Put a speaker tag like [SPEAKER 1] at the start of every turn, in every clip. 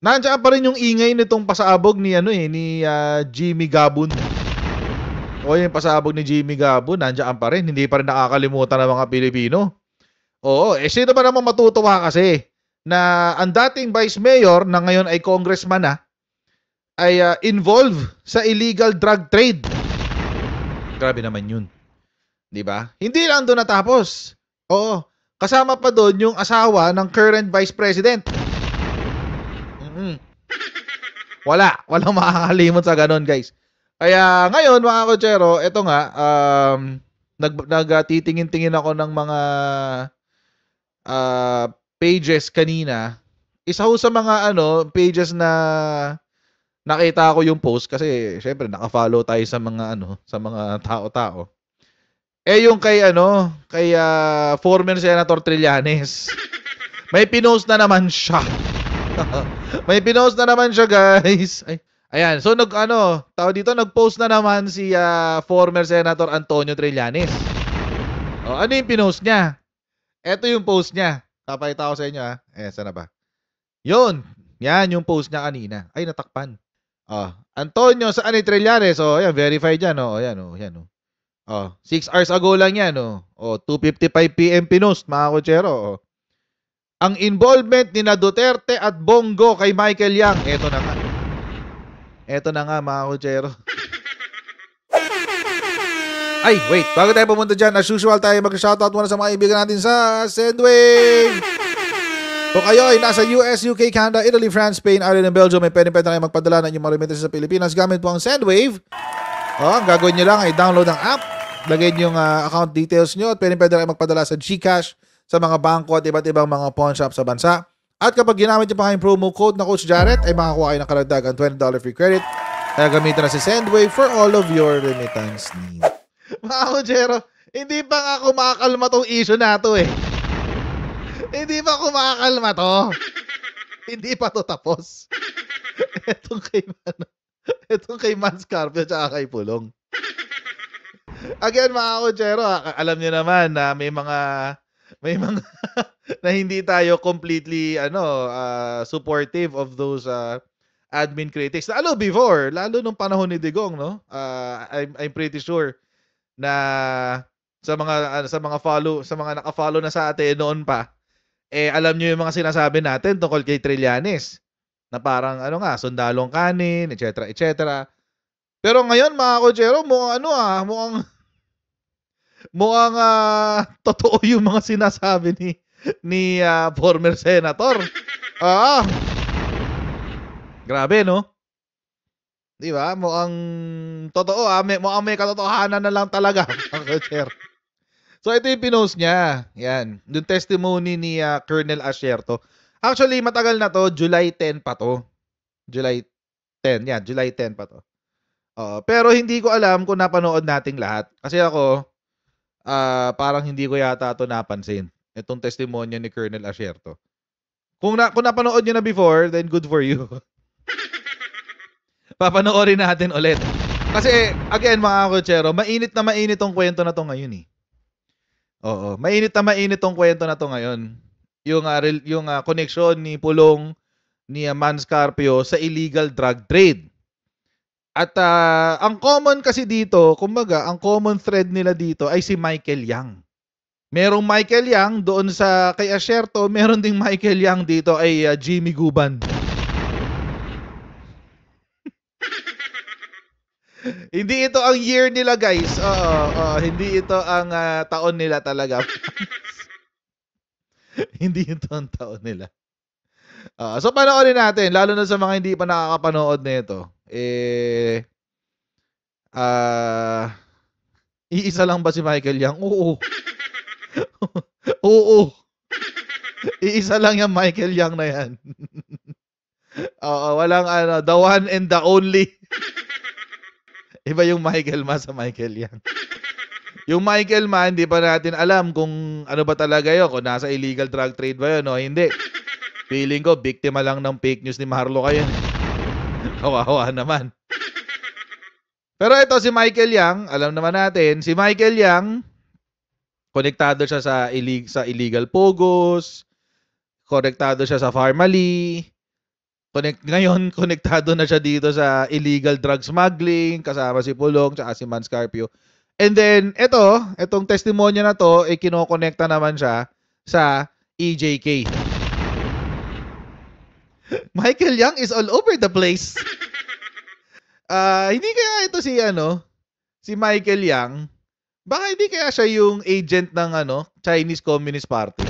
[SPEAKER 1] Nandiyan pa rin yung ingay nitong pasabog ni ano ni Jimmy Gabon. O yung pasabog ni Jimmy Gabon, nandiyan pa rin. Hindi pa rin nakakalimutan ng mga Pilipino. Oo, sino ba naman matutuwa kasi na ang dating vice mayor na ngayon ay congressman na ay involved sa illegal drug trade. Grabe naman yun. 'Di ba? Hindi lang doon natapos. Oo, kasama pa doon yung asawa ng current vice president. Walang makakalimot sa ganun, guys. Kaya ngayon, mga kotsero, eto nga, nagtitingin-tingin ako ng mga pages kanina. Isa ho sa mga pages na nakita ko yung post kasi syempre naka-follow tayo sa mga sa mga tao-tao. Yung kay former Senator Trillanes. May pinost na naman siya. May pinost na naman siya, guys. Ayan, so nag-post na naman si former Senator Antonio Trillanes. Ano yung pinost niya? Ito yung post niya. Papakita ko sa inyo saan na ba? Yun. Yan yung post niya kanina. Ay, natakpan. Antonio saan ni Trillanes? Ayan, verified yan. Ayan. 6 hours ago lang yan. 2:55 PM pinost, mga kotsero. Ang involvement ni na Duterte at Bongo kay Michael Yang. Ito na nga, mga kotsero. Ay, wait. Bago tayo pumunta dyan, as usual tayo mag-shoutout muna sa mga kaibigan natin sa Sendwave. Kung kayo ay nasa US, UK, Canada, Italy, France, Spain, Ireland, and Belgium, may pwede na kayo magpadala ng inyong mga remittances sa Pilipinas gamit po ang Sendwave. Ang gagawin nyo lang ay download ang app, lagay nyo yung account details nyo at pwede na kayo magpadala sa GCash, sa mga bangko at iba't ibang mga pawn shop sa bansa. At kapag ginamit nyo pa kayong promo code na Coach Jarrett, ay makakuha kayo ng karagdagang $20 free credit. Kaya gamitin na si Sendwave for all of your remittance needs. Mga kotsero, hindi pa nga kumakalma tong issue na to Hindi pa kumakalma to. Hindi pa to tapos. Etong kay Mans Carpio at kay Pulong. Again, mga kotsero, alam niyo naman na may mga na hindi tayo completely supportive of those admin critics. Lalo nung panahon ni Digong, no? I'm pretty sure na sa mga naka-follow na sa atin noon pa, alam niyo yung mga sinasabi natin tungkol kay Trillanes na parang sundalong kanin, etc. Pero ngayon, mga kotsero, mukhang totoo yung mga sinasabi ni former senator. Grabe, no? Di ba? Mukhang totoo, mukhang may katotohanan na lang talaga, mga kotsero. So, ito yung pinost niya. Yan. Yung testimony ni Colonel Asierto. Actually, matagal na to. July 10 pa to. July 10. Yan, July 10 pa to. Pero hindi ko alam kung napanood nating lahat. Kasi ako, parang hindi ko yata ito napansin. Itong testimonya ni Colonel Asierto. Kung napanood nyo na before, then good for you. Papanoorin natin ulit. Kasi, again, mga kotsero, mainit na mainit tong kwento na to ngayon Oo, mainit na mainit tong kwento na to ngayon. Yung connection ni Pulong ni Mans Carpio sa illegal drug trade. At ang common kasi dito, kumbaga, ang common thread nila dito ay si Michael Yang. Merong Michael Yang doon sa kay Asierto, meron ding Michael Yang dito ay Jimmy Guban. Hindi ito ang year nila, guys. Hindi ito ang taon nila talaga. Hindi ito ang taon nila. So panoorin natin, lalo na sa mga hindi pa nakakapanood nito. Iisa lang ba si Michael Yang? Oo. Oo. Iisa lang yung Michael Yang na yan. Walang the one and the only. Iba yung Michael Ma sa Michael Yang. Yung Michael Ma, hindi pa natin alam kung ano ba talaga yun, kung nasa illegal drug trade ba yun o hindi. Feeling ko, biktima lang ng fake news ni Marlo kayo. Kawawa naman. Pero ito si Michael Yang, alam naman natin, si Michael Yang, konektado siya sa illegal pogos, konektado siya sa Farmally, Ngayon, konektado na siya dito sa illegal drug smuggling, kasama si Pulong, tsaka si Man Scarpio. And then, itong testimonya na to, kinokonekta naman siya sa EJK. Michael Yang is all over the place. Hindi kaya ito si Michael Yang, baka hindi kaya siya yung agent ng Chinese Communist Party.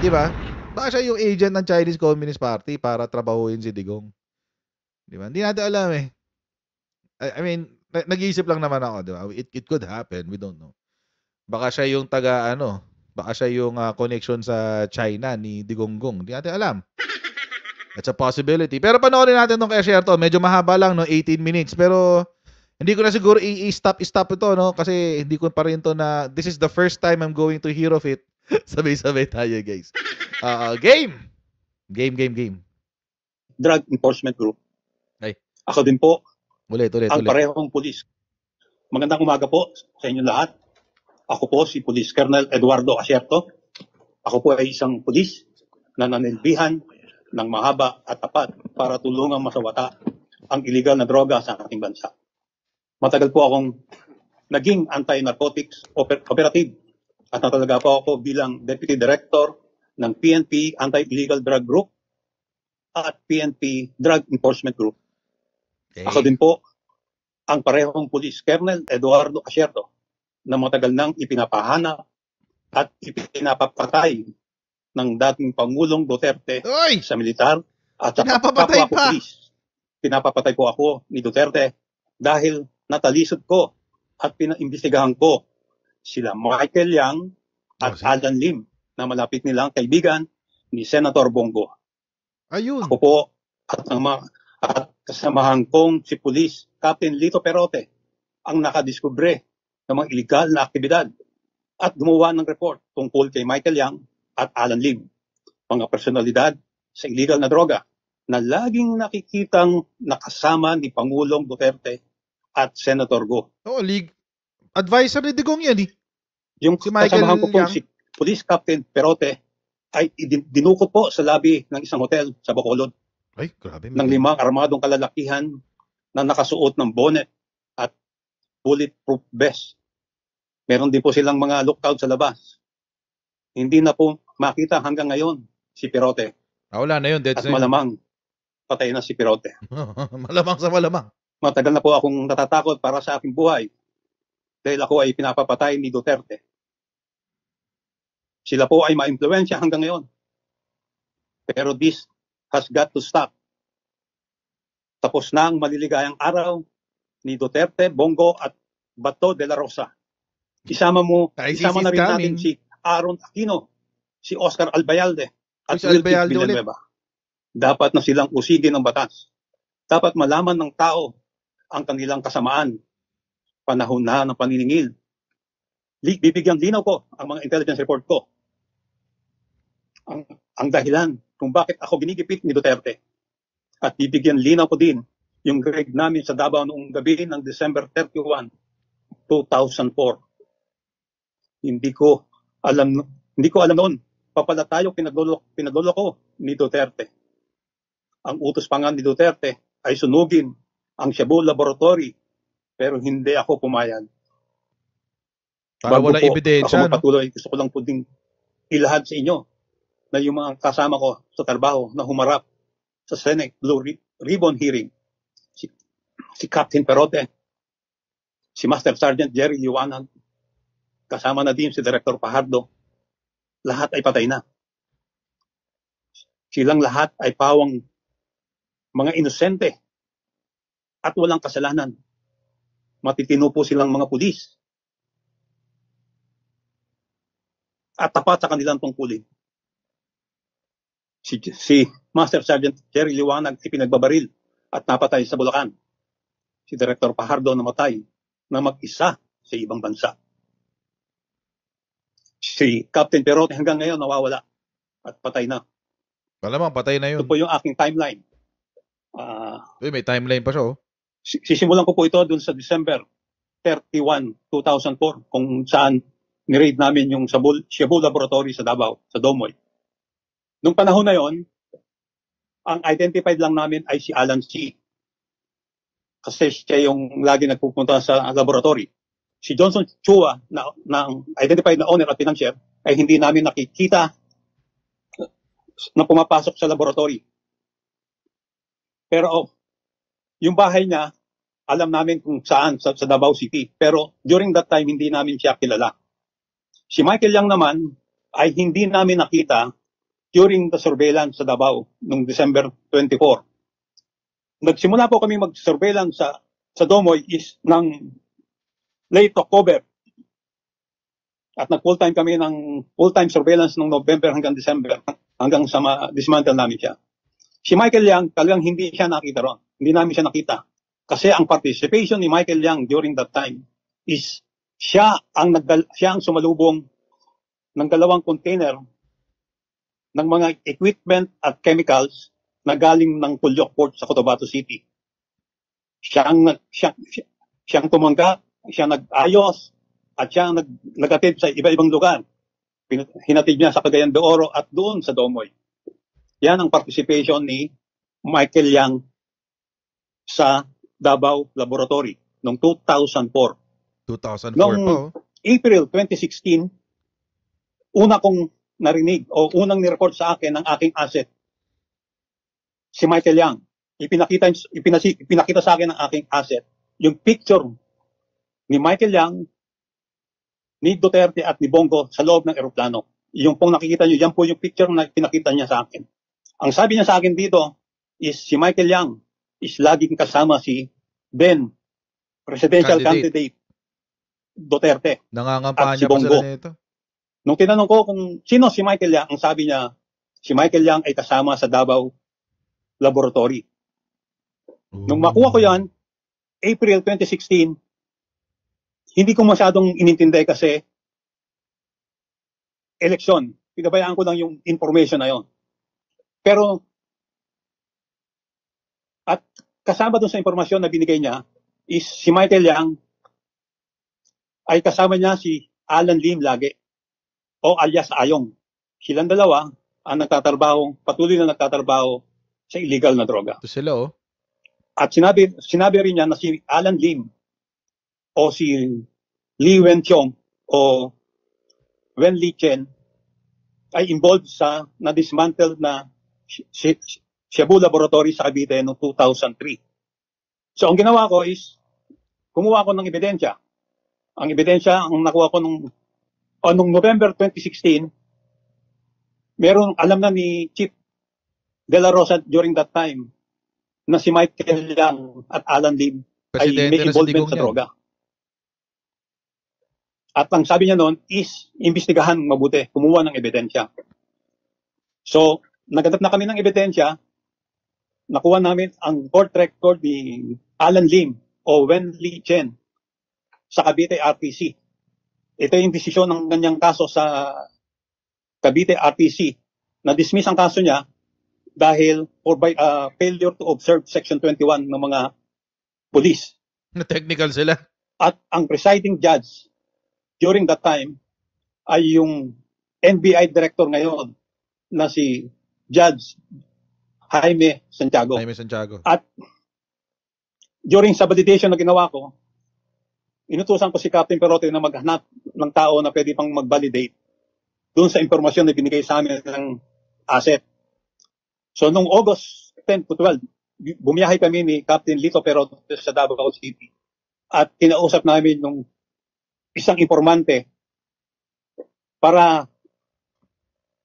[SPEAKER 1] Di ba? Baka siya yung agent ng Chinese Communist Party para trabahuin si Digong. Di ba? Hindi natin alam eh. I mean, nag-iisip lang naman ako, di ba? It could happen, we don't know. Baka siya yung baka siya yung connection sa China ni Digonggong. Hindi natin alam. That's a possibility. Pero panoorin natin tong kay Share to. Medyo mahaba lang, 18 minutes. Pero hindi ko na siguro i-stop ito, no? Kasi hindi ko pa rin to na, this is the first time I'm going to hear of it. Sabay-sabay tayo, guys. Game! Game.
[SPEAKER 2] Drug Enforcement Group.
[SPEAKER 1] Ay.
[SPEAKER 2] Ako din po.
[SPEAKER 1] Ulit.
[SPEAKER 2] Ang parehong pulis. Magandang umaga po sa inyo lahat. Ako po si Police Colonel Eduardo Acierto. Ako po ay isang pulis na nanilbihan ng mahaba at tapat para tulungang masawata ang illegal na droga sa ating bansa. Matagal po akong naging anti-narcotics operative at natalaga po ako bilang Deputy Director ng PNP Anti-Illegal Drug Group at PNP Drug Enforcement Group. Okay. Ako din po ang parehong Police Colonel Eduardo Acierto na matagal nang ipinapahanap at ipinapapatay ng dating Pangulong Duterte sa militar at sa kapwa ko police. Pinapapatay po ako ni Duterte dahil natalisod ko at pinaimbestigahan ko sila Michael Yang at Alan Lim na malapit nilang kaibigan ni Senator Bongo.
[SPEAKER 1] Ayun.
[SPEAKER 2] Ako po at kasamahan kong si Police Captain Lito Perote ang nakadiskubre ng mga illegal na aktibidad at gumawa ng report tungkol kay Michael Yang at Alan Lim, mga personalidad sa illegal na droga na laging nakikitang nakasama ni Pangulong Duterte at Senator Go.
[SPEAKER 1] League advisor ni Digong yan eh.
[SPEAKER 2] Yung si kasamahan ko po si Police Captain Perote ay dinukot po sa lobby ng isang hotel sa Bacolod.
[SPEAKER 1] Ay, grabe.
[SPEAKER 2] Ng 5 armadong kalalakihan na nakasuot ng bonnet at bulletproof vest. Meron din po silang mga lookout sa labas. Hindi na po makita hanggang ngayon si Perote.
[SPEAKER 1] Wala na yun.
[SPEAKER 2] At malamang patay na si Perote.
[SPEAKER 1] Malamang sa malamang.
[SPEAKER 2] Matagal na po akong natatakot para sa aking buhay dahil ako ay pinapapatay ni Duterte. Sila po ay ma-impluwensya hanggang ngayon. Pero this has got to stop. Tapos na ang maliligayang araw ni Duterte, Bongo at Bato de la Rosa. Isama na rin natin si Aaron Aquino, si Oscar Albayalde at Wilfrid Villanueva. Dapat na silang usigin ng batas. Dapat malaman ng tao ang kanilang kasamaan. Panahon na ng paniningil. Bibigyan linaw ko ang mga intelligence report ko. Ang dahilan kung bakit ako ginigipit ni Duterte. At bibigyan linaw ko din yung grade namin sa Davao noong gabi ng December 31, 2004. Hindi ko alam noon. Papala tayo pinaglolo ko ni Duterte. Ang utos pa nga ni Duterte ay sunugin ang Shabu Laboratory pero hindi ako pumayag.
[SPEAKER 1] Para wala ebidensya.
[SPEAKER 2] Ako magpatuloy, gusto ko lang po ding ilahad sa inyo na yung mga kasama ko sa trabaho na humarap sa Senate Blue Ribbon hearing. Si Captain Perote, si Master Sergeant Jerry Liwanag, kasama na din si Director Pajardo, lahat ay patay na. Silang lahat ay pawang mga inosente at walang kasalanan. Matitino po silang mga pulis at tapat sa kanilang tungkulin. Si Master Sergeant Jerry Liwanag ay pinagbabaril at napatay sa Bulacan. Si Director Pajardo namatay na mag-isa sa ibang bansa. Si Captain Perote hanggang ngayon nawawala at patay na.
[SPEAKER 1] Malamang patay na yun.
[SPEAKER 2] Ito po yung aking timeline.
[SPEAKER 1] May timeline pa siya.
[SPEAKER 2] Sisimulan ko po ito dun sa December 31, 2004 kung saan ni-raid namin yung Shabu Laboratory sa Davao, sa Domoy. Nung panahon na yon, Ang identified lang namin ay si Alan C. Kasi siya yung lagi nagpupunta sa laboratory. Si Johnson Chua, na identified na owner at financier, ay hindi namin nakikita na pumapasok sa laboratory. Pero yung bahay niya, alam namin kung saan, sa Davao City. Pero during that time, hindi namin siya kilala. Si Michael Yang naman ay hindi namin nakita during the surveillance sa Davao noong December 24. Nagsimula po kami mag-surveillance sa Domoy is ng late October. At nag-full-time kami ng full-time surveillance noong November hanggang December, hanggang sa dismantle namin siya. Si Michael Yang, talagang hindi siya nakita ron. Hindi namin siya nakita. Kasi ang participation ni Michael Yang during that time is siya ang sumalubong ng 2 container ng mga equipment at chemicals na galing ng Pulyok Port sa Cotabato City. Siyang tumanggap, siya nag-ayos, at siya nag-atid sa iba-ibang lugar. Hinatid niya sa Cagayan de Oro at doon sa Domoy. Yan ang participation ni Michael Yang sa Davao Laboratory noong 2004.
[SPEAKER 1] 2004
[SPEAKER 2] noong
[SPEAKER 1] po.
[SPEAKER 2] April 2016, una kong narinig o unang nireport sa akin ng aking asset, si Michael Yang. Ipinakita sa akin ng aking asset yung picture ni Michael Yang, ni Duterte at ni Bongo sa loob ng eroplano. Yung pong nakikita nyo, yan po yung picture na pinakita niya sa akin. Ang sabi niya sa akin dito is si Michael Yang is laging kasama si then presidential candidate Duterte.
[SPEAKER 1] Nangangampanya
[SPEAKER 2] at si
[SPEAKER 1] pa
[SPEAKER 2] Bongo.
[SPEAKER 1] sila nito.
[SPEAKER 2] Nung tinanong ko kung sino si Michael Yang, ang sabi niya, si Michael Yang ay kasama sa Davao Laboratory. Nung makuha ko yan, April 2016, hindi ko masyadong inintindi kasi eleksyon. Pinabayaan ko lang yung information na yon. Pero, at kasama dun sa impormasyon na binigay niya, is si Michael Yang ay kasama niya si Alan Lim lagi, o alias Ayong. Silang dalawa ang patuloy na nagtatrabaho sa illegal na droga.
[SPEAKER 1] Ito sila, oh.
[SPEAKER 2] At sinabi rin niya na si Alan Lim o si Lee Wen-chong o Wen Li Chen ay involved sa na-dismantle na Cebu Laboratory sa Cavite noong 2003. So ang ginawa ko is kumuha ko ng ebidensya. Ang ebidensya, ang nakuha ko nung November 2016, alam na ni Chief De La Rosa during that time na si Michael Yang at Alan Lim ay may involvement sa droga. At ang sabi niya noon is imbestigahan mabuti, kumuha ng ebidensya. So, naghanap na kami ng ebidensya, nakuha namin ang court record ni Alan Lim o Wen Li Chen sa Cavite RTC. Ito yung desisyon ng kanyang kaso sa Cavite RTC. Na-dismiss ang kaso niya dahil by failure to observe Section 21 ng mga police.
[SPEAKER 1] Na technical sila.
[SPEAKER 2] At ang presiding judge during that time ay yung NBI director ngayon na si Judge Jaime Santiago. At during sa validation na ginawa ko, inutusan ko si Captain Perote na maghanap ng tao na pwede pang mag-validate doon sa impormasyon na binigay sa amin ng asset. So, noong August 10 to 12, bumiyahe kami ni Captain Lito Perote sa Davao City at kinausap namin ng isang informante para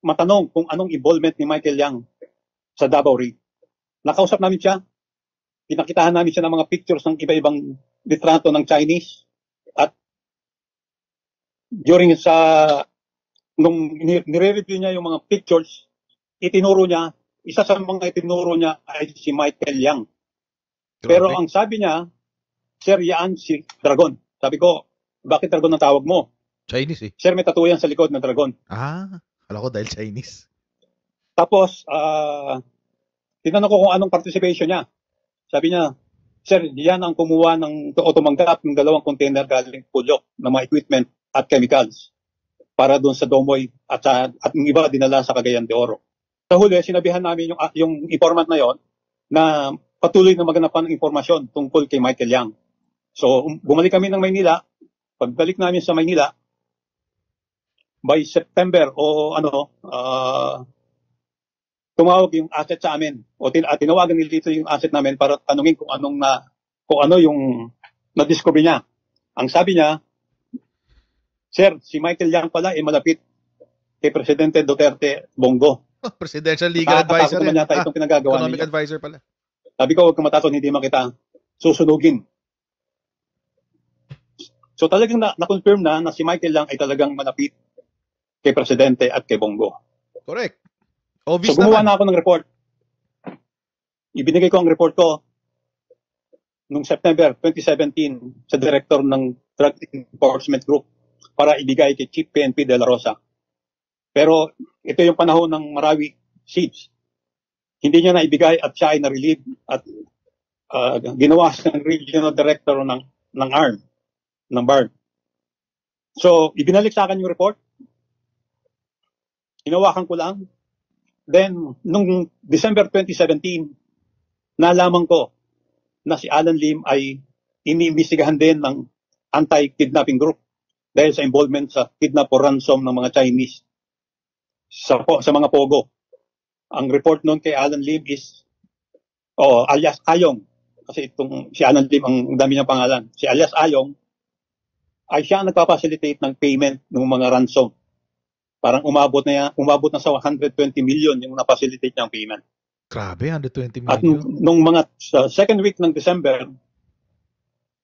[SPEAKER 2] matanong kung anong involvement ni Michael Yang sa Davao Raid. Nakausap namin siya, pinakitahan namin siya ng mga pictures ng iba-ibang litrato ng Chinese at nung nire-review niya yung mga pictures, isa sa mga itinuro niya ay si Michael Yang. Pero ang sabi niya, Sir, yan si Dragon. Sabi ko, bakit Dragon ang tawag mo?
[SPEAKER 1] Chinese eh.
[SPEAKER 2] Sir, may tattoo yan sa likod ng Dragon.
[SPEAKER 1] Alam ko dahil Chinese.
[SPEAKER 2] Tapos, tinanong ko kung anong participation niya. Sabi niya, Sir, yan ang kumuha o tumanggap ng 2 container galing Pulyok ng mga equipment at chemicals para doon sa Domoy at yung iba dinala sa Cagayan de Oro. Sa huli, sinabihan namin yung informant na yon na patuloy na maganapan ng impormasyon tungkol kay Michael Yang. So, bumalik kami ng Maynila. Pagbalik namin sa Maynila, by September tumawag yung asset sa amin o tinawagan nila dito yung asset namin para tanungin kung ano yung na-discover niya. Ang sabi niya, Sir, si Michael Yang pala malapit kay Presidente Duterte Bongo.
[SPEAKER 1] Presidential Legal Advisor
[SPEAKER 2] naman yata itong pinagagawa
[SPEAKER 1] Economic
[SPEAKER 2] niya.
[SPEAKER 1] Advisor pala.
[SPEAKER 2] Sabi ko, huwag kang matakot, hindi makita susunugin. So talagang na-confirm na si Michael Yang ay talagang malapit kay Presidente at kay Bongo.
[SPEAKER 1] Correct. Obvious
[SPEAKER 2] so gumawa
[SPEAKER 1] naman.
[SPEAKER 2] na ako ng report. Ibinigay ko ang report ko noong September 2017 sa director ng Drug Enforcement Group para ibigay kay Chief PNP De La Rosa. Pero ito yung panahon ng Marawi siege. Hindi niya na ibigay at siya ay na-relieve at ginawa siyang regional director ng ARM, ng BARD. So, ibinalik sa akin yung report. Hinawakan ko lang. Then, nung December 2017, nalaman ko na si Alan Lim ay iniimbestigahan din ng anti-kidnapping group dahil sa involvement sa kidnap or ransom ng mga Chinese sa mga Pogo. Ang report noon kay Alan Lim is alias Ayong. Kasi si Alan Lim, ang dami niyang pangalan. Si alias Ayong ay siya ang nagpapacilitate ng payment ng mga ransom. Parang umabot na sa 120 million yung na-facilitate niyang payment.
[SPEAKER 1] Grabe, 120 million.
[SPEAKER 2] At nung sa second week ng December,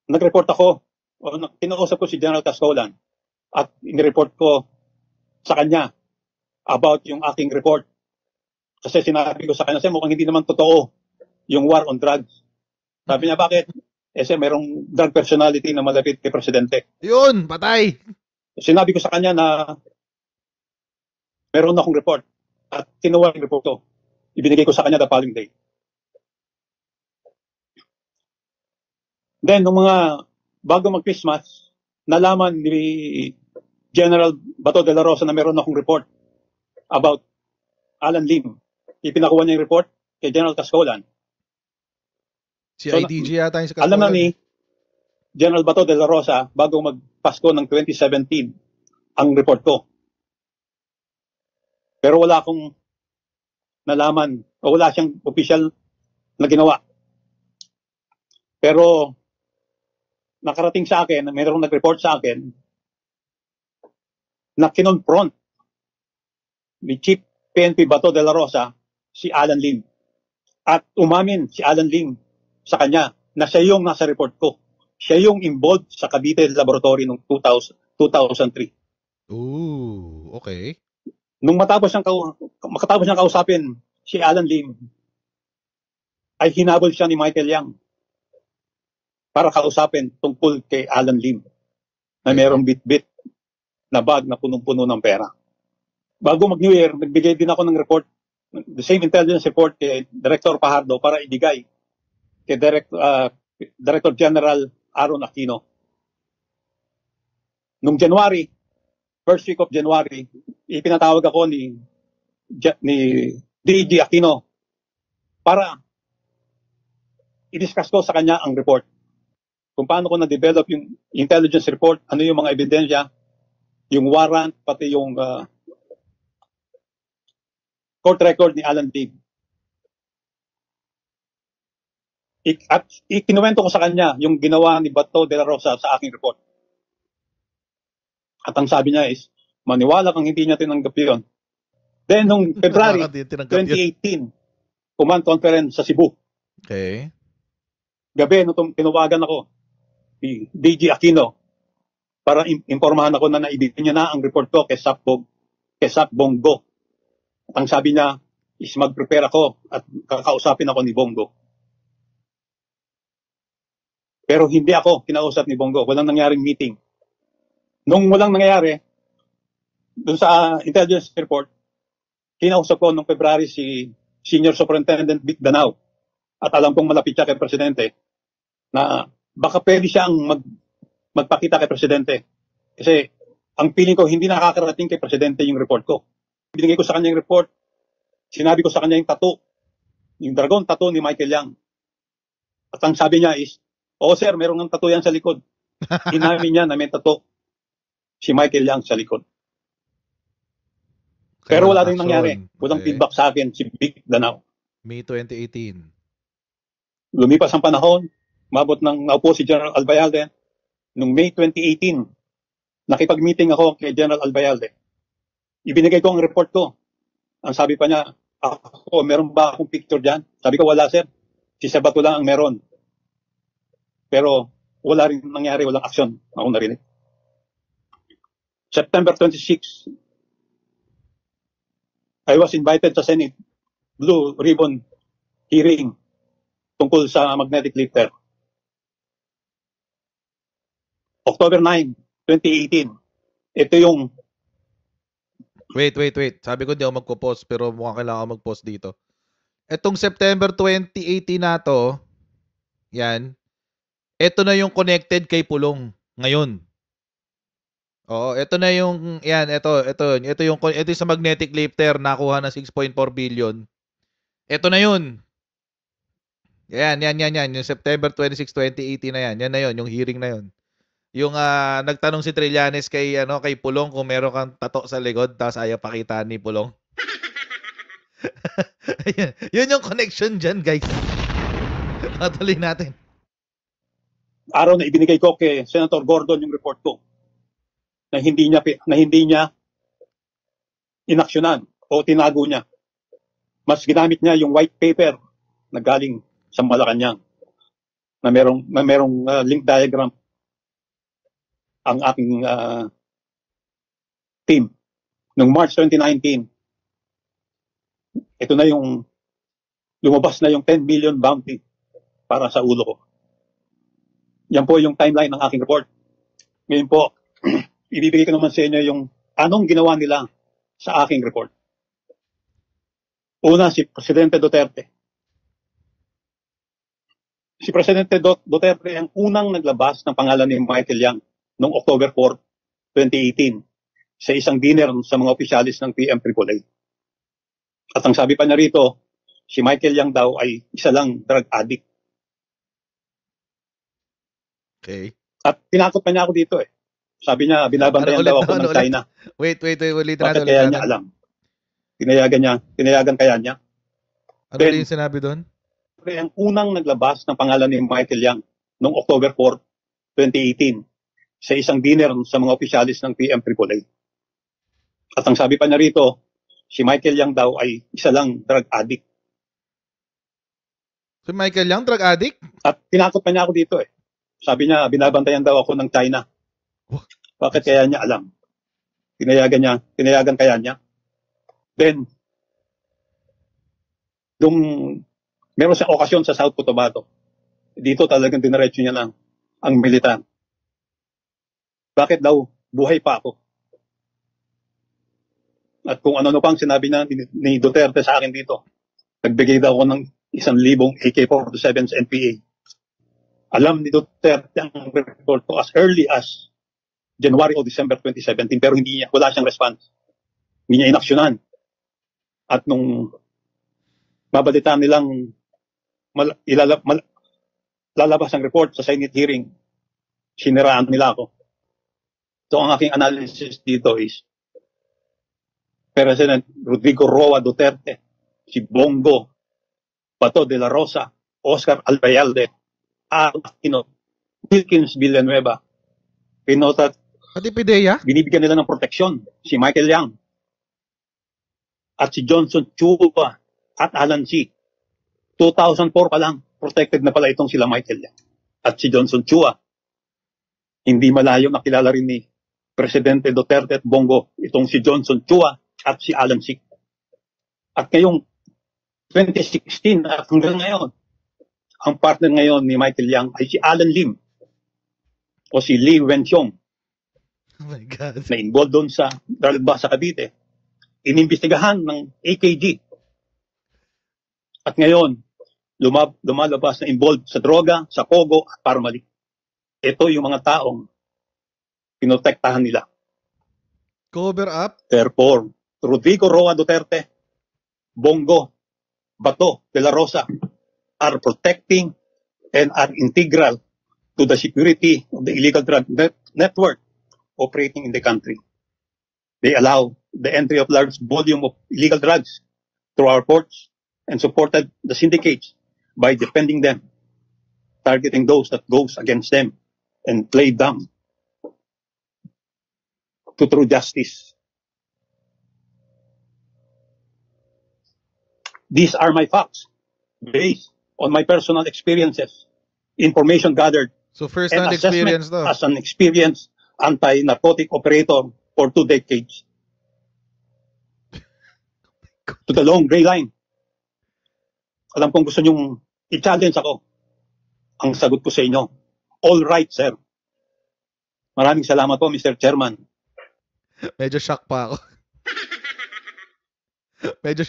[SPEAKER 2] nag-report ako, kinausap ko si General Cascolan at inireport ko sa kanya about yung aking report. Kasi sinabi ko sa kanya, mukhang hindi naman totoo yung war on drugs. Sabi niya, bakit? Kasi mayroong drug personality na malapit kay Presidente.
[SPEAKER 1] Yun, patay!
[SPEAKER 2] Sinabi ko sa kanya na meron akong report at kinuha yung report ko. Ibinigay ko sa kanya the following day. Then, nung bago mag-Christmas, nalaman ni General Bato de la Rosa na meron akong report about Alan Lim. Ipinakuha niya yung report kay General Cascolan.
[SPEAKER 1] Si IDG yata yung sa Cascolan.
[SPEAKER 2] Alam na ni General Bato de la Rosa bago mag-Pasko ng 2017 ang report ko. Pero wala akong nalaman o wala siyang official na ginawa. Pero nakarating sa akin, mayroong nag-report sa akin na kinonfront ni Chief PNP Bato de la Rosa si Alan Lim. At umamin si Alan Lim sa kanya na siya yung nasa report ko. Siya yung involved sa Cavite Laboratory noong 2003.
[SPEAKER 1] Ooh, okay.
[SPEAKER 2] Nung makatapos niyang kausapin si Alan Lim, ay hinabol siya ni Michael Yang para kausapin tungkol kay Alan Lim na mayroong bit-bit na bag na punong-puno ng pera. Bago mag-New Year, nagbigay din ako ng report, the same intelligence report kay Director Pajardo para ibigay kay Director General Aaron Aquino. Nung January, first week of January, ipinatawag ako ni DG Aquino para i-discuss ko sa kanya ang report. Kung paano ko na-develop yung intelligence report, ano yung mga ebidensya, yung warrant, pati yung court record ni Alan Lim. At ikinuwento ko sa kanya yung ginawa ni Bato de la Rosa sa aking report. At ang sabi niya is, maniwala kang hindi niya tinanggap yun. Then, nung February 2018, command conference sa Cebu.
[SPEAKER 1] Okay.
[SPEAKER 2] Gabi, nung tinawagan ako, ni DG Aquino, para informahan ako na naibigay niya na ang report ko kay Sap Bongo. At ang sabi niya, is mag-prepare ako at kakausapin ako ni Bongo. Pero hindi ako kinausap ni Bongo. Walang nangyaring meeting. Nung walang nangyayari, dun sa intelligence report, kinausap ko nung February si Senior Superintendent Vic Danao. At alam kong malapit siya kay Presidente na baka pwede siyang magpakita kay Presidente. Kasi ang feeling ko hindi nakakarating kay Presidente yung report ko. Binigay ko sa kanya yung report. Sinabi ko sa kanya yung tattoo, yung dragon tattoo ni Michael Yang. At ang sabi niya is, oo sir, meron ng tattoo yan sa likod. Inamin niya na may tattoo si Michael Yang sa likod.
[SPEAKER 1] Kaya
[SPEAKER 2] Pero wala
[SPEAKER 1] walang
[SPEAKER 2] rin nangyari.
[SPEAKER 1] action.
[SPEAKER 2] Walang
[SPEAKER 1] Okay.
[SPEAKER 2] feedback sa akin si Vic Danao.
[SPEAKER 1] May 2018.
[SPEAKER 2] Lumipas ang panahon, mabot ng naupo si General Albayalde. Noong May 2018, nakipag-meeting ako kay General Albayalde. Ibinigay ko ang report ko. Ang sabi pa niya, ako, meron ba akong picture dyan? Sabi ko, wala sir. Si Sabato lang ang meron. Pero wala rin nangyari, walang action. Ako narinig. September 26, I was invited sa Senate Blue Ribbon hearing tungkol sa magnetic lifter. October 9, 2018. Ito yung
[SPEAKER 1] Wait. Sabi ko hindi ako magpo-post pero mukhang kailangan ako mag-post dito. Etong September 2018 na to, yan, ito na yung connected kay Pulong ngayon. Oo, ito na yung, yan, ito yung sa magnetic lifter nakuha na 6.4 billion. Ito na yun. Yan, yung September 26, 2018 na yan. Yan na yun, yung hearing na yun. Yung nagtanong si Trillanes kay Pulong kung meron kang tato sa likod tapos ayaw pakita ni Pulong. yun yung connection dyan, guys. Patuloy natin.
[SPEAKER 2] araw na ibinigay ko kay Senator Gordon yung report ko na hindi niya inaksyonan o tinago niya. Mas ginamit niya yung white paper na galing sa Malacanang na merong link diagram ang aking team. Noong March 2019, ito na yung lumabas na yung 10 million bounty para sa ulo ko. Yan po yung timeline ng aking report. Ngayon po, ibibigay ko naman sa inyo yung anong ginawa nila sa aking report. Una, si Presidente Duterte. Si Presidente Duterte ang unang naglabas ng pangalan ni Michael Yang noong October 4, 2018 sa isang dinner sa mga opisyalis ng PMAAA. At ang sabi pa niya rito, si Michael Yang daw ay isa lang drug addict.
[SPEAKER 1] Okay.
[SPEAKER 2] At tinakot pa niya ako dito eh. Sabi niya, binabantayan daw ako ng China.
[SPEAKER 1] Wait, ulit
[SPEAKER 2] Bakit kaya niya alam? Tinayagan kaya niya.
[SPEAKER 1] Ano yung sinabi doon?
[SPEAKER 2] Ang unang naglabas ng pangalan ni Michael Yang noong October 4, 2018 sa isang dinner sa mga opisyalis ng PMAAA. At ang sabi pa niya rito, si Michael Yang daw ay isa lang drug addict.
[SPEAKER 1] Si Michael Yang, drug addict?
[SPEAKER 2] At tinakot pa niya ako dito eh. Sabi niya, binabantayan daw ako ng China. Bakit kaya niya alam? Tinayagan kaya niya? Then, meron siyang okasyon sa South Cotabato. Dito talagang dinaretso niya lang ang militar. Bakit daw buhay pa ako? At kung ano pang sinabi na ni Duterte sa akin dito, nagbigay daw ako ng 1,000 AK-47 sa NPA. Alam ni Duterte ang report ko as early as January o December 2017 pero wala siyang response. Hindi niya inaksyonan. At nung mabalitaan nilang lalabas ang report sa Senate hearing, siniraan nila ako. So ang aking analysis dito is President Rodrigo Roa Duterte, si Bongo, Bato de la Rosa, Oscar Albayalde, Aquino, Wilkins Villanueva, Pinota,
[SPEAKER 1] Pati Pidea?
[SPEAKER 2] binibigyan nila ng proteksyon si Michael Yang at si Johnson Chua at Alan C. 2004 pa lang, protected na pala itong sila Michael Yang at si Johnson Chua. Hindi malayo nakilala rin ni Presidente Duterte at Bongo itong si Johnson Chua at si Alan C. At ngayong 2016 at hanggang ngayon, ang partner ngayon ni Michael Yang ay si Alan Lim o si Lee Wenxiong.
[SPEAKER 1] Oh my God.
[SPEAKER 2] Na involved doon sa drugba sa Cavite. Inimbestigahan ng AKG. At ngayon, lumalabas na involved sa droga, sa Pogo at Parmali. Ito yung mga taong pinotektahan nila.
[SPEAKER 1] Cover up?
[SPEAKER 2] Therefore, Rodrigo Roa Duterte, Bongo, Bato, De La Rosa are protecting and are integral to the security of the illegal drug network operating in the country. They allow the entry of large volume of illegal drugs through our ports and supported the syndicates by defending them, targeting those that goes against them, and play them to true justice. These are my facts based on my personal experiences, information gathered,
[SPEAKER 1] So first
[SPEAKER 2] and
[SPEAKER 1] hand
[SPEAKER 2] assessment
[SPEAKER 1] experience to.
[SPEAKER 2] as an experienced anti-narcotic operator for 2 decades. To the long gray line. Alam kong gusto nyong i-challenge ako. Ang sagot ko sa inyo, all right, sir. Maraming salamat po, Mr. Chairman.
[SPEAKER 1] Medyo shock pa ako. Medyo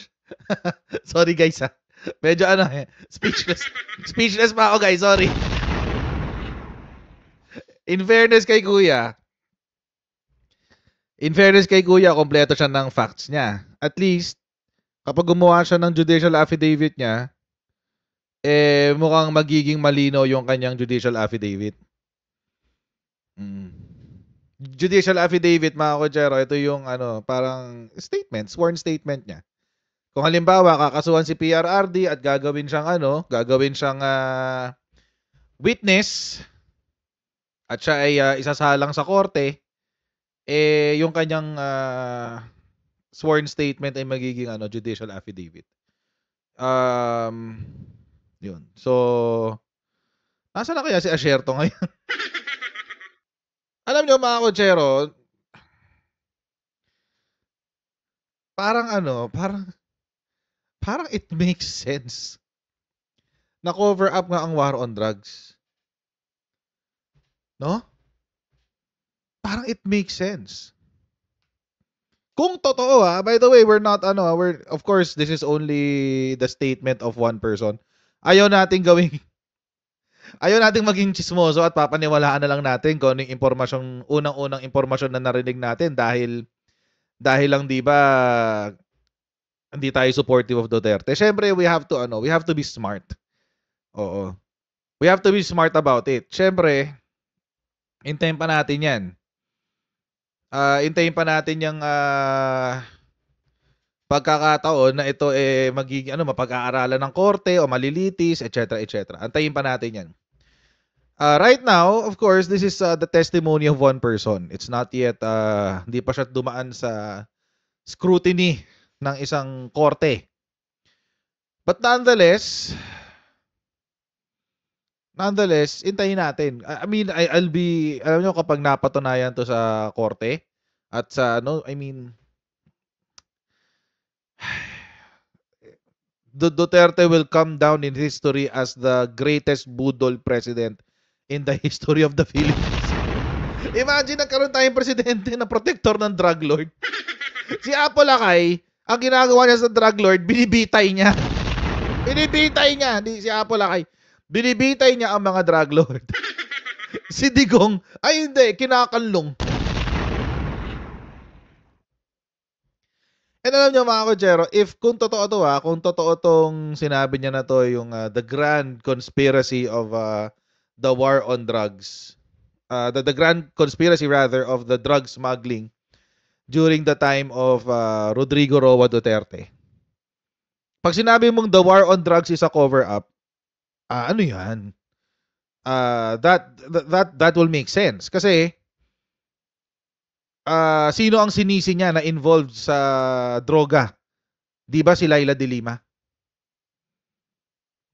[SPEAKER 1] sorry guys ha. Medyo speechless. Speechless pa ako guys, sorry. In fairness kay Kuya, kompleto siya ng facts niya. At least, kapag gumawa siya ng judicial affidavit niya, mukhang magiging malinaw yung kanyang judicial affidavit. Judicial affidavit, mga kochero, ito yung parang statement, sworn statement niya. Kung halimbawa, kakasuhan si PRRD at gagawin siyang witness at siya ay isasalang sa korte, yung kanyang sworn statement ay magiging judicial affidavit. Yun. So, nasa na kaya si Asierto ngayon? Alam nyo mga kochero, parang it makes sense na cover up nga ang war on drugs. No? Parang it makes sense. Kung totoo by the way, we're of course, this is only the statement of one person. Ayaw nating maging chismoso at papaniwalaan na lang natin kung anong impormasyon, unang-unang impormasyon na narinig natin dahil lang, di ba, hindi tayo supportive of Duterte. Siyempre, we have to be smart. Oo. We have to be smart about it. Siyempre, hintayin pa natin yan. Hintayin pa natin yung pagkakataon na ito magiging mapag-aaralan ng korte o malilitis, etc., etc. Antayin pa natin yan. Right now, of course, this is the testimony of one person. It's not yet, hindi pa siya dumaan sa scrutiny ng isang korte. But nonetheless, hintayin natin. I mean, I'll be, alam nyo, kapag napatunayan to sa korte at sa, Duterte will come down in history as the greatest budol president in the history of the Philippines. Imagine, nagkaroon tayong presidente na protector ng drug lord. Si Apo Lakay, ang ginagawa niya sa drug lord, binibitay niya. Si Apo Lakay. Binibitay niya ang mga drug lord. Si Digong, ay hindi, kinakanlong. And alam niyo mga kochero, kung totoo to kung totoo tong sinabi niya na to, yung the grand conspiracy of the war on drugs, the grand conspiracy rather of the drug smuggling during the time of Rodrigo Roa Duterte. Pag sinabi mong the war on drugs is a cover-up, ano yan? That will make sense. Kasi, sino ang sinisi niya na involved sa droga? Di ba si Laila de Lima?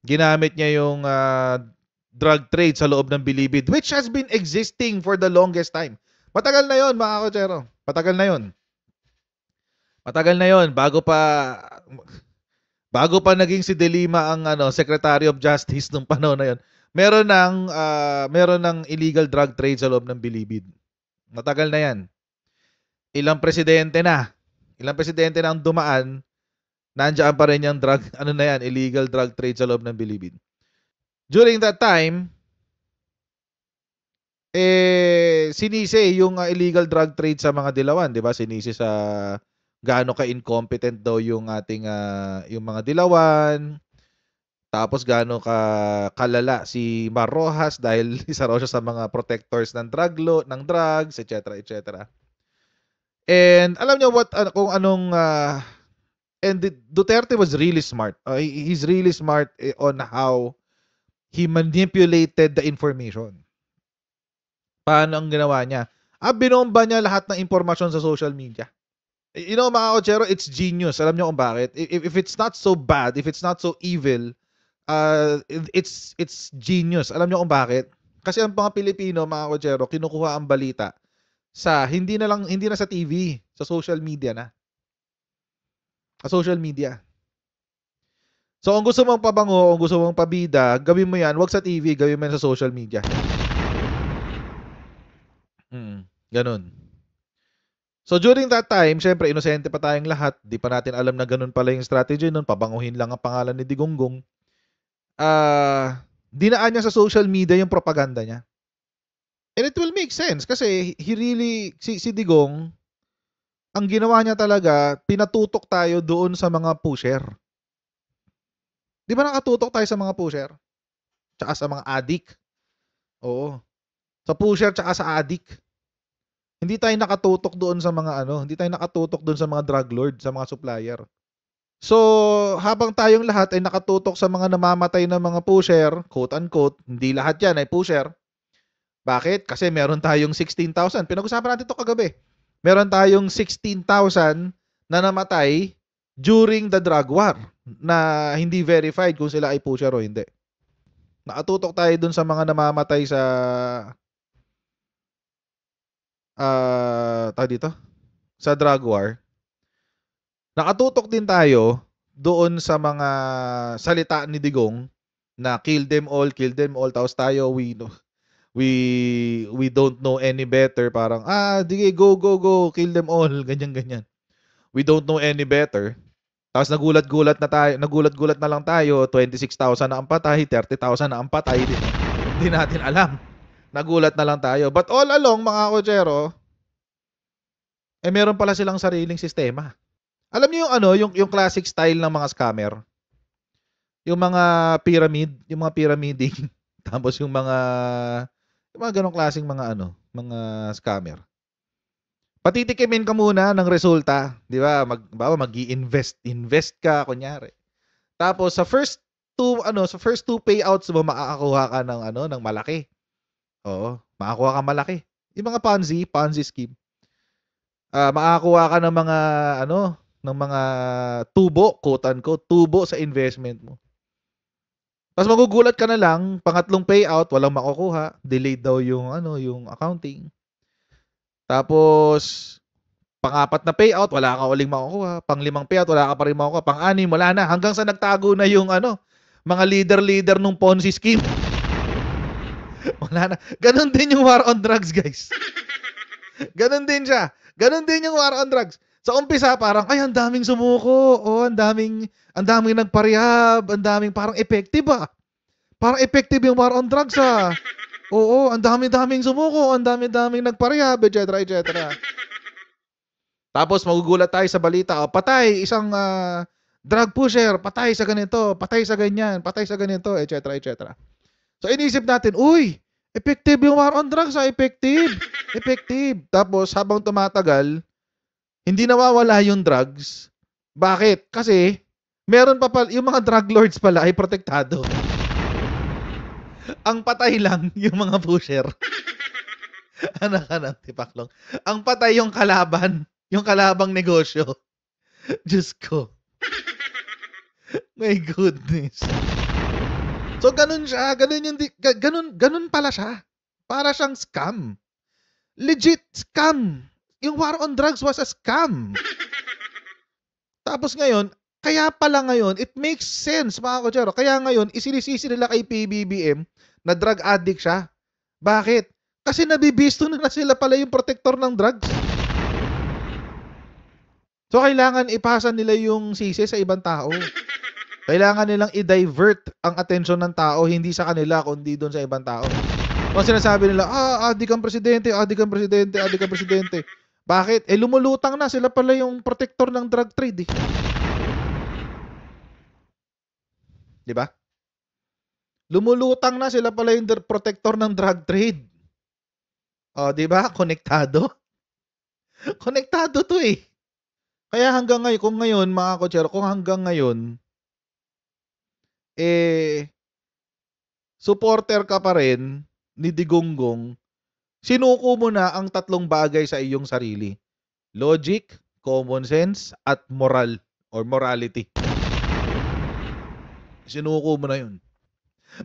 [SPEAKER 1] Ginamit niya yung drug trade sa loob ng Bilibid, which has been existing for the longest time. Matagal na yon mga kochero. Matagal na yon bago pa naging si De Lima ang Secretary of Justice nung panahon na yon. Meron ng illegal drug trade sa loob ng Bilibid. Matagal na yan. Ilang presidente na ang dumaan, nandiyan pa rin yung illegal drug trade sa loob ng Bilibid. During that time, sinisi yung illegal drug trade sa mga dilawan, di ba? Sinisi sa gaano ka-incompetent daw yung ating yung mga dilawan. Tapos gaano kalala si Mar Rojas dahil isa raw siya sa mga protectors ng drugs, etc., etc. And alam niyo kung anong and Duterte was really smart. He's really smart on how he manipulated the information. Paano ang ginawa niya? Binomba niya lahat ng impormasyon sa social media. You know, mga kotsero, it's genius. Alam niyo kung bakit? If it's not so bad, if it's not so evil, it's genius. Alam niyo kung bakit? Kasi ang mga Pilipino, mga kotsero, kinukuha ang balita sa hindi na sa TV, sa social media na. Sa social media. So kung gusto mong pabango, kung gusto mong pabida, gawin mo 'yan, wag sa TV, gawin mo 'yan sa social media. Ganun. So during that time, syempre inosente pa tayong lahat, di pa natin alam na ganun pala yung strategy nun, pabanguhin lang ang pangalan ni Digonggong. Dinaan niya sa social media yung propaganda niya. And it will make sense kasi si Digong, ang ginawa niya talaga, pinatutok tayo doon sa mga pusher. Di ba nakatutok tayo sa mga pusher? Tsaka sa mga addict. Oo. Sa pusher tsaka sa addict. Hindi tayo nakatutok doon sa mga hindi tayo nakatutok doon sa mga drug lord, sa mga supplier. So, habang tayong lahat ay nakatutok sa mga namamatay na mga pusher, quote unquote, hindi lahat yan ay pusher. Bakit? Kasi meron tayong 16,000. Pinag-usapan natin ito kagabi. Meron tayong 16,000 na namatay during the drug war na hindi verified kung sila ay pusher o hindi. Nakatutok tayo dun sa mga namamatay sa sa drug war. Nakatutok din tayo doon sa mga salita ni Digong na kill them all, tapos tayo we don't know any better, parang dige go, kill them all, ganyan. We don't know any better. Tapos nagulat-gulat na lang tayo, 26,000 na ang patay, 30,000 na ang patay, hindi natin alam. Nagulat na lang tayo. But all along, mga kotsero, meron pala silang sariling sistema. Alam niyo yung classic style ng mga scammer? Yung mga pyramiding, tapos yung mga ganong klaseng mga mga scammer. Patitikimin ka muna ng resulta, di ba? Mag-i-invest ka kunyari. Tapos sa first two payouts mo makakakuha ka ng malaki. Oo, makakuha ka malaki. Yung mga Ponzi scheme. Makakakuha ka ng mga ng mga tubo, quote unquote, tubo sa investment mo. Tapos magugulat ka na lang, pangatlong payout walang makukuha, delayed daw yung accounting. Tapos pang-apat na payout wala ka uling makukuha, pang-limang payout wala ka pa rin makukuha, pang-anim wala na, hanggang sa nagtago na yung mga leader nung Ponzi scheme. Wala na. Ganon din yung war on drugs, guys. Ganon din siya. Ganon din yung war on drugs. Sa umpisa parang ang daming sumuko, ang daming nagparehab, ang daming parang effective Parang effective yung war on drugs Oo, ang daming sumuko, ang daming nagparehab, etc., etc. Tapos magugulat tayo sa balita, patay isang drug pusher, patay sa ganito, patay sa ganyan, patay sa ganito, etc., etc. So inisip natin, uy, effective yung war on drugs, effective. Tapos habang tumatagal, hindi nawawala yung drugs. Bakit? Kasi meron pa pala, yung mga drug lords pala ay protektado. Ang patay lang yung mga pusher. Anak ka ng tipaklong. Ang patay yung kalabang negosyo. Diyos ko. My goodness. So ganun siya, ganun pala siya. Para siyang scam. Legit scam. Yung war on drugs was a scam. Tapos ngayon, kaya pala ngayon, it makes sense mga kotsero. Kaya ngayon, isinisisi nila kay PBBM na drug addict siya. Bakit? Kasi nabibisto na sila pala yung protector ng drugs. So kailangan ipasa nila yung sisi sa ibang tao. Kailangan nilang i-divert ang atensyon ng tao, hindi sa kanila, kundi doon sa ibang tao. Kung sinasabi nila, adik ang presidente. Bakit? Lumulutang na. Sila pala yung protector ng drug trade eh. Di ba? Lumulutang na. Sila pala yung protector ng drug trade. O, di ba? Konektado. Konektado to eh. Kaya hanggang ngayon, kung ngayon, mga kotsero, kung hanggang ngayon, supporter ka pa rin ni Digonggong, sinuko mo na ang tatlong bagay sa iyong sarili. Logic, common sense, at moral or morality. Sinuko mo na yun.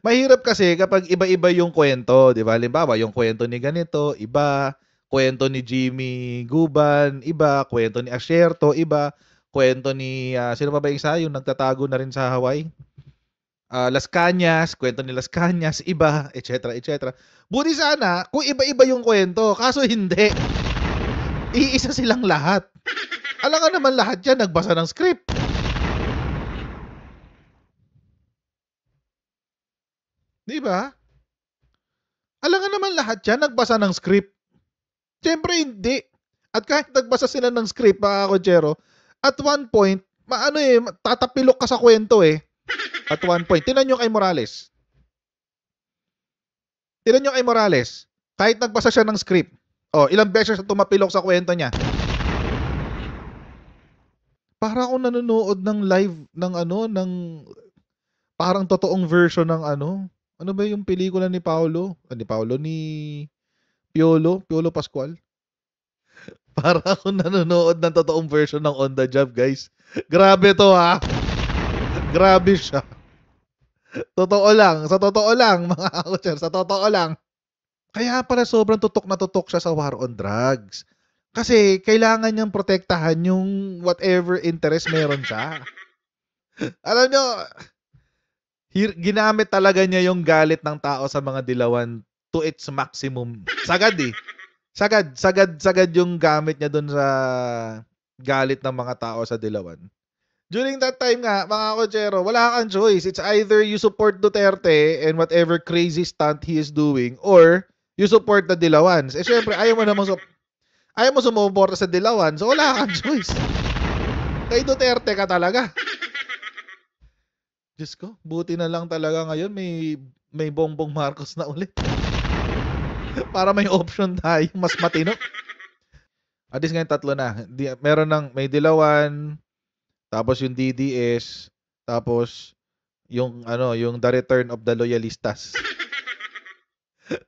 [SPEAKER 1] Mahirap kasi kapag iba-iba yung kwento, di ba? Halimbawa, yung kwento ni ganito, iba. Kwento ni Jimmy Guban, iba. Kwento ni Asierto, iba. Kwento ni, sino pa ba isa? Yung nagtatago na rin sa Hawaii. Las Cañas, kwento ni Las Cañas, iba, etc. etc. Buti sana kung iba-iba yung kwento, kaso hindi. Iisa silang lahat. Alam ka naman lahat yan, nagbasa ng script. Di ba? Alam ka naman lahat yan, nagbasa ng script. Siyempre hindi. At kahit nagbasa sila ng script, mga kotsero, at one point, tatapilok ka sa kwento eh. At one point, tinan nyo kay Morales. Tinan nyo kay Morales. Kahit nagbasa siya ng script, ilang beses siya tumapilok sa kwento niya. Para akong nanonood ng live ng parang totoong version ng ano ba yung pelikula ni Paolo? Ni Piolo Pascual. Para akong nanonood ng totoong version ng On the Job, guys. Grabe to ha. Grabe siya. Totoo lang. Sa totoo lang, mga kotsero. Sa totoo lang. Kaya pala sobrang tutok na tutok siya sa war on drugs. Kasi kailangan niyang protektahan yung whatever interest meron siya. Alam nyo, ginamit talaga niya yung galit ng tao sa mga dilawan to its maximum. Sagad eh. Sagad yung gamit niya dun sa galit ng mga tao sa dilawan. During that time nga, mga kotsero, wala kang choice. It's either you support Duterte and whatever crazy stunt he is doing, or you support the Dilawans. Syempre, ayaw mo sumuporta sa Dilawan, so wala kang choice. Kay Duterte ka talaga. Diyos ko, buti na lang talaga ngayon may Bongbong Marcos na ulit. Para may option tayo, mas matino. At least ngayon tatlo na. May Dilawan, tapos yung DDS, tapos yung The Return of the Loyalistas.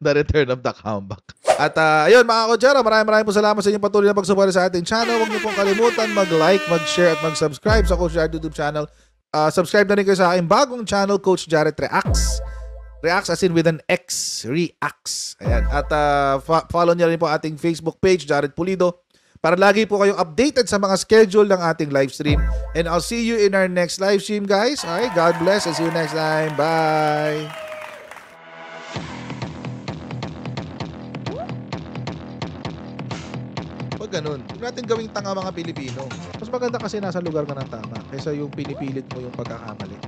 [SPEAKER 1] The Return of the Comeback. At ayun mga kotsero, maraming po salamat sa inyong patuloy na pagsuporta sa ating channel. Huwag niyo pong kalimutan mag-like, mag-share at mag-subscribe sa Coach Jared YouTube channel. Subscribe na rin kayo sa aking bagong channel, Coach Jared Reacts. Reacts as in with an X. Reacts. Ayan. At follow niyo rin po ating Facebook page, Jared Pulido, para lagi po kayong updated sa mga schedule ng ating live stream. And I'll see you in our next live stream, guys. Alright, God bless and see you next time. Bye! Pag ganun, huwag natin gawing tanga mga Pilipino. Mas maganda kasi nasa lugar ka ng tama kaysa yung pinipilit mo yung pagkakamali.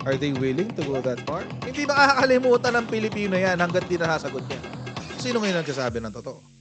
[SPEAKER 1] Are they willing to go that far? Hindi makakalimutan ng Pilipino yan hanggat di nasasagot niya. Sino ngayon nagsasabi ng totoo?